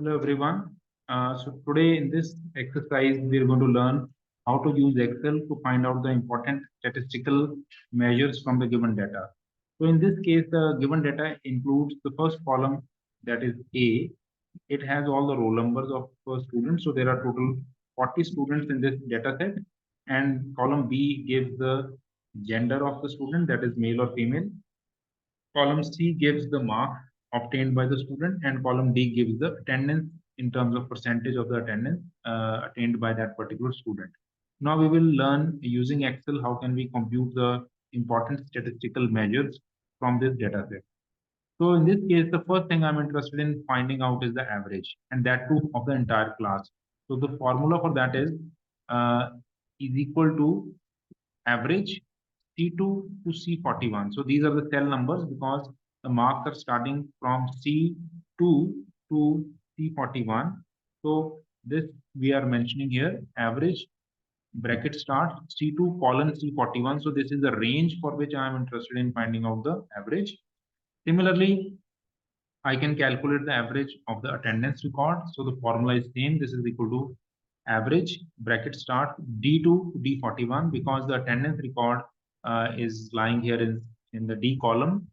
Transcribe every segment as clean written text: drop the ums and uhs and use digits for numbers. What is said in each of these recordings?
Hello everyone. So today in this exercise, we are going to learn how to use Excel to find out the important statistical measures from the given data. So in this case, the given data includes the first column, that is A. It has all the roll numbers of students. So there are total 40 students in this data set. And column B gives the gender of the student, that is male or female. Column C gives the mark obtained by the student, and column D gives the attendance in terms of percentage of the attendance attained by that particular student. Now we will learn using Excel how can we compute the important statistical measures from this data set. So in this case, the first thing I'm interested in finding out is the average, and that too of the entire class. So the formula for that uh, is equal to average C2 to C41. So these are the cell numbers because the marks are starting from C2 to C41. So this we are mentioning here average bracket start C2 colon C41. So this is the range for which I am interested in finding out the average. Similarly, I can calculate the average of the attendance record. So the formula is same. This is equal to average bracket start D2 to D41 because the attendance record is lying here in the D column.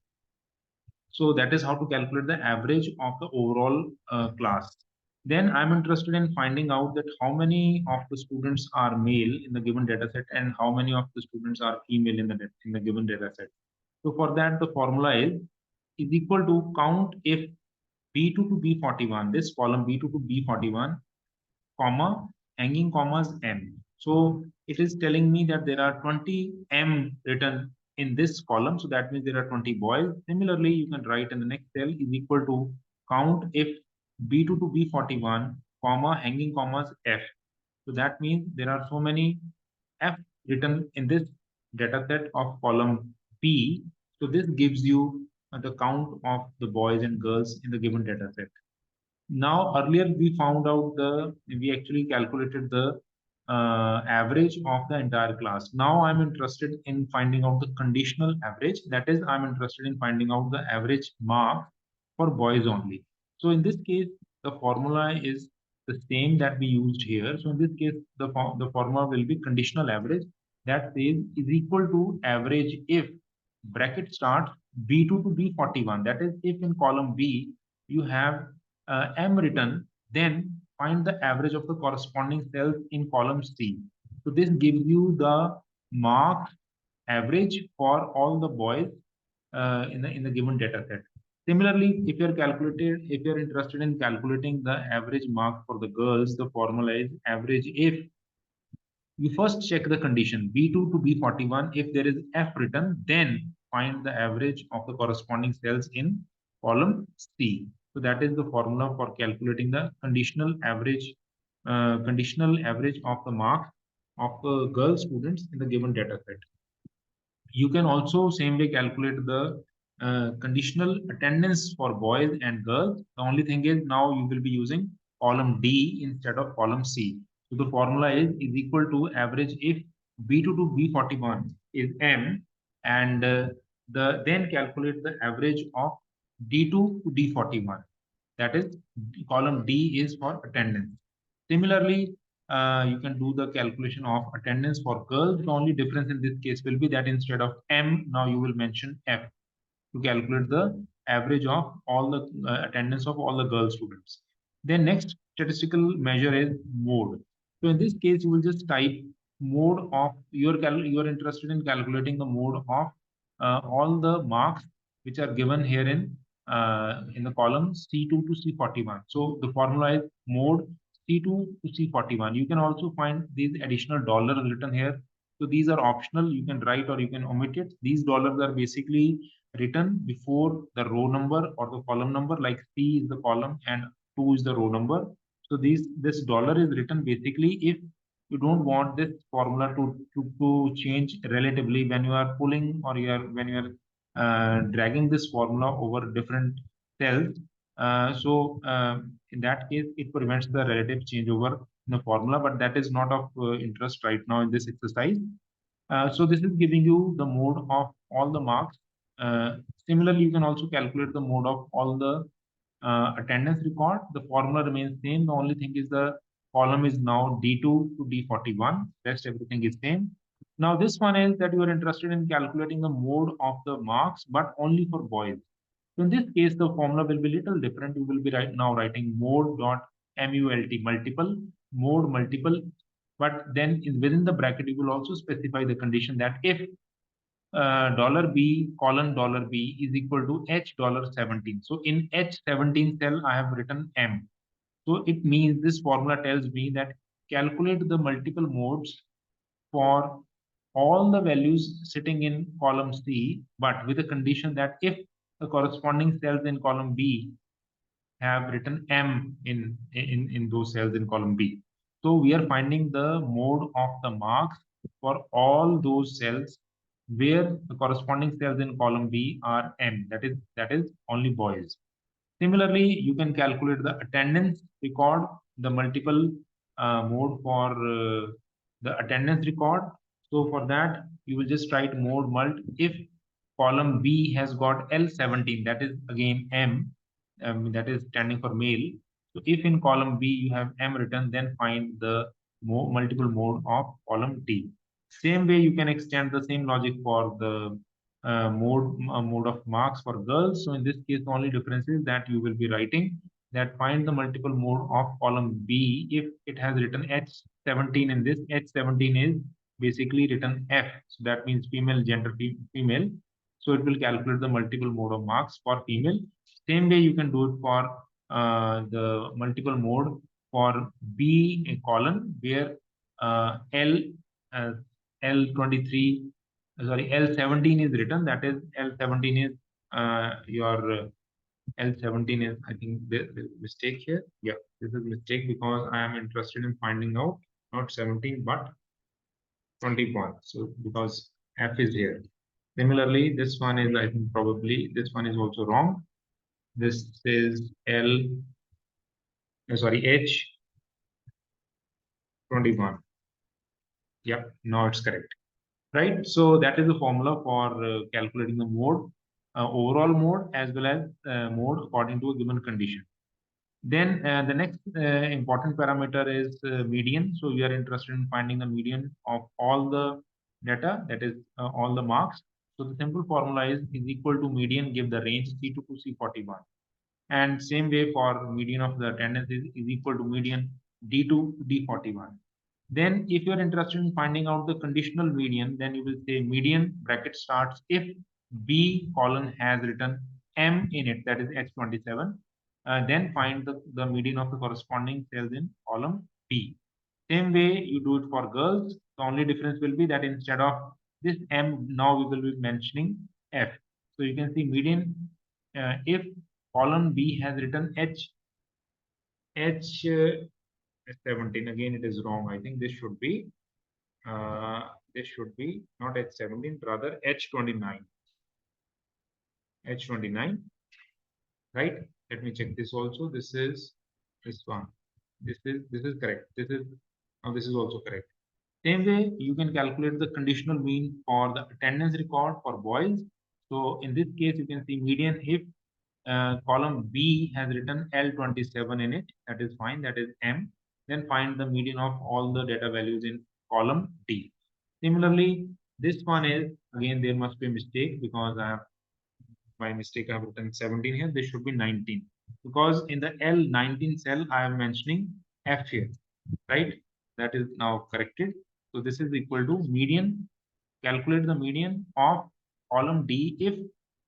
So that is how to calculate the average of the overall class. Then I'm interested in finding out that how many of the students are male in the given data set and how many of the students are female in the given data set. So for that, the formula is equal to count if B2 to B41, this column B2 to B41, comma, hanging commas M. So it is telling me that there are 20 M written in this column. So that means there are 20 boys. Similarly, you can write in the next cell is equal to count if B2 to B41, comma, hanging commas F. So that means there are so many F written in this data set of column B. So this gives you the count of the boys and girls in the given data set. Now, earlier we found out we actually calculated the average of the entire class. Now I'm interested in finding out the conditional average. That is, I'm interested in finding out the average mark for boys only. So in this case, the formula is the same that we used here. So in this case, the formula will be conditional average. That says is equal to average if bracket start B2 to B41. That is, if in column B you have M written, then find the average of the corresponding cells in column C. So this gives you the mark average for all the boys in the given data set. Similarly, if you're interested in calculating the average mark for the girls, the formula is average if you first check the condition B2 to B41. If there is F written, then find the average of the corresponding cells in column C. So that is the formula for calculating the conditional average of the marks of the girl students in the given data set. You can also same way calculate the conditional attendance for boys and girls. The only thing is now you will be using column D instead of column C. So the formula is equal to average if B2 to B41 is M, and the then calculate the average of D2 to D41. That is, column D is for attendance. Similarly, you can do the calculation of attendance for girls. The only difference in this case will be that instead of M, now you will mention F to calculate the average of all the attendance of all the girl students. Then next statistical measure is mode. So in this case, you will just type mode of you're interested in calculating the mode of all the marks which are given here in the column C2 to C41. So the formula is mode C2 to C41. You can also find these additional dollars written here. So these are optional. You can write or you can omit it. These dollars are basically written before the row number or the column number, like C is the column and 2 is the row number. So this dollar is written basically if you don't want this formula to change relatively when you are pulling or when you are dragging this formula over different cells. In that case, it prevents the relative changeover in the formula, but that is not of interest right now in this exercise. So this is giving you the mode of all the marks. Similarly, you can also calculate the mode of all the attendance record, the formula remains same. The only thing is the column is now D2 to D41. Rest everything is same. Now this one is that you are interested in calculating the mode of the marks, but only for boys. So in this case, the formula will be little different. You will be now writing mode dot mult multiple mode multiple, but then within the bracket you will also specify the condition that if $B colon $B is equal to H $17. So in H17 cell, I have written M. So it means this formula tells me that calculate the multiple modes for all the values sitting in column C, but with the condition that if the corresponding cells in column B have written M in those cells in column B. So we are finding the mode of the marks for all those cells where the corresponding cells in column B are M. That is only boys. Similarly, you can calculate the attendance record, the multiple mode for the attendance record. So for that, you will just write mode mult if column B has got L17, that is again M, that is standing for male. So if in column B you have M written, then find the multiple mode of column D. Same way, you can extend the same logic for the mode of marks for girls. So in this case, the only difference is that you will be writing that find the multiple mode of column B if it has written H17 in this. H17 is basically written F. So that means female gender female. So it will calculate the multiple mode of marks for female. Same way you can do it for the multiple mode for B column where uh, L23 sorry, L17 is written. That is L17 is your L17 is, I think the mistake here. Yeah, this is mistake because I am interested in finding out not 17 but 21. So because F is here. Similarly, this one is, I think probably this one is also wrong. This is sorry, H21. Yeah, now it's correct. Right? So that is the formula for calculating the mode, overall mode as well as mode according to a given condition. Then the next important parameter is median. So we are interested in finding the median of all the data, that is all the marks. So the simple formula is equal to median give the range C2 to C41. And same way for median of the attendance is equal to median D2 to D41. Then if you are interested in finding out the conditional median, then you will say median bracket starts if B column has written M in it, that is H27. Then find the median of the corresponding cells in column B. Same way you do it for girls. The only difference will be that instead of this M, now we will be mentioning F. So you can see median if column B has written H17. Again, it is wrong. I think this should be not H17, rather H29. H29, right? Let me check this also. This is this one. This is correct. This is also correct. Same way, you can calculate the conditional mean for the attendance record for boys. So in this case, you can see median if column B has written L27 in it, that is fine, that is M. Then find the median of all the data values in column D. Similarly, this one is, again, there must be a mistake because I have, by mistake, I have written 17 here. This should be 19 because in the L19 cell, I am mentioning F here, right? That is now corrected. So this is equal to median. Calculate the median of column D if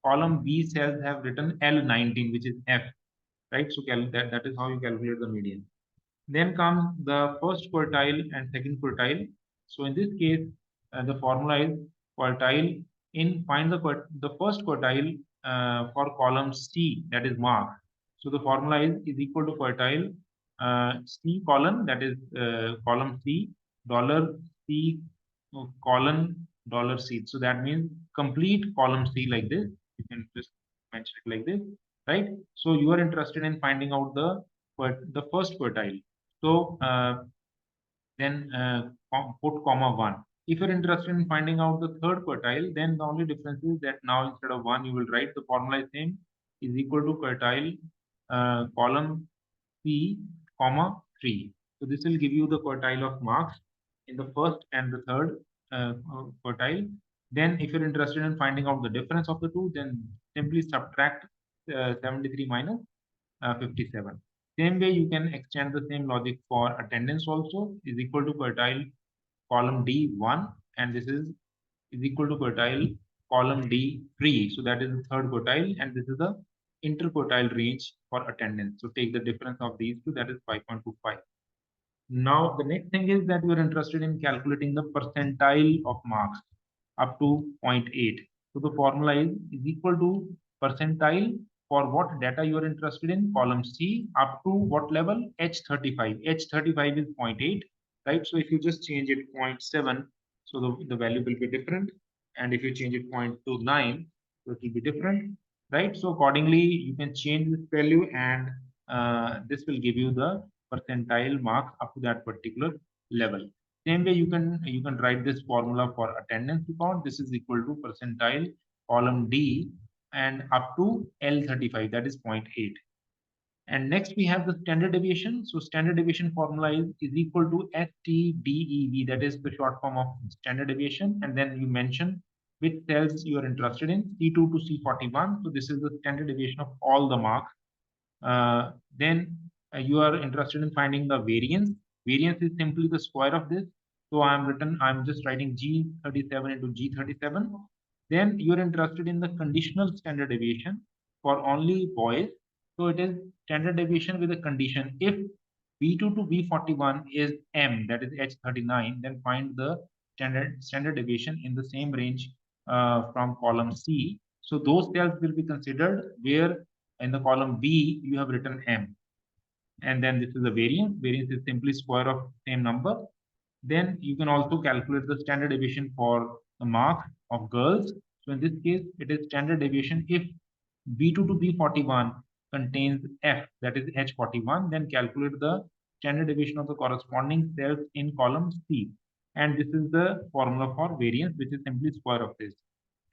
column B cells have written L19, which is F, right? So that is how you calculate the median. Then comes the first quartile and second quartile. So in this case, the formula is quartile in find the first quartile for column C, that is mark. So the formula is equal to quartile C column, that is column C dollar C column dollar C. So that means complete column C like this. You can just mention it like this, right? So you are interested in finding out the first quartile. So then put comma 1. If you're interested in finding out the third quartile, then the only difference is that now instead of 1, you will write the formula is same is equal to quartile column C, comma 3. So this will give you the quartile of marks in the first and the third quartile. Then if you're interested in finding out the difference of the two, then simply subtract 73 minus 57. Same way, you can extend the same logic for attendance also is equal to quartile column D1, and this is equal to quartile column D3. So that is the third quartile, and this is the interquartile range for attendance. So take the difference of these two, that is 5.25. Now, the next thing is that we are interested in calculating the percentile of marks up to zero point 0.8. So the formula is equal to percentile for what data you are interested in, column C, up to what level? H35. H35 is 0 0.8, right? So if you just change it 0.7, so the value will be different. And if you change it 0.29, so it will be different, right? So accordingly, you can change this value, and this will give you the percentile marks up to that particular level. Same way, you can write this formula for attendance record. This is equal to percentile column D and up to L35, that is 0 0.8. And next we have the standard deviation. So standard deviation formula is equal to STDEV, that is the short form of standard deviation. And then you mention which cells you are interested in, C2 to C41. So this is the standard deviation of all the marks. Then you are interested in finding the variance. Variance is simply the square of this. So I'm just writing G37 into G37. Then you're interested in the conditional standard deviation for only boys. So it is standard deviation with a condition. If B2 to B41 is M, that is H39, then find the standard deviation in the same range from column C. So those cells will be considered where in the column B you have written M. And then this is the variance. Variance is simply square of same number. Then you can also calculate the standard deviation for the mark of girls. So in this case, it is standard deviation if B2 to B41 contains F, that is H41, then calculate the standard deviation of the corresponding cells in column C. And this is the formula for variance, which is simply square of this.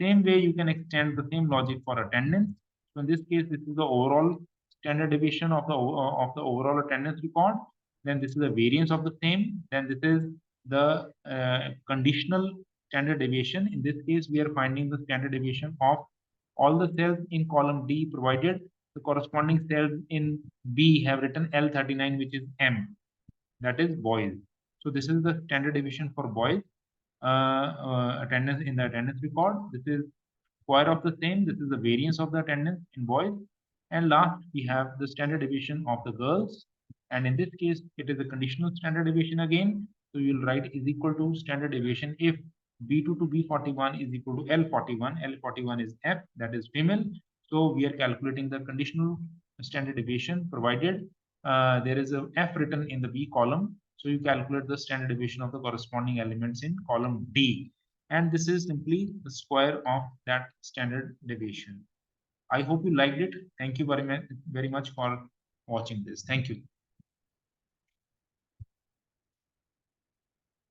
Same way, you can extend the same logic for attendance. So in this case, this is the overall standard deviation of the overall attendance record. Then this is the variance of the same. Then this is the conditional standard deviation. In this case, we are finding the standard deviation of all the cells in column D, provided the corresponding cells in B have written L39, which is M, that is boys. So this is the standard deviation for boys attendance in the attendance record. This is square of the same. This is the variance of the attendance in boys. And last, we have the standard deviation of the girls. And in this case, it is a conditional standard deviation again. So you'll write is equal to standard deviation if B2 to B41 is equal to L41. L41 is F, that is female. So we are calculating the conditional standard deviation provided there is a F written in the B column. So you calculate the standard deviation of the corresponding elements in column D. And this is simply the square of that standard deviation. I hope you liked it. Thank you very much for watching this. Thank you.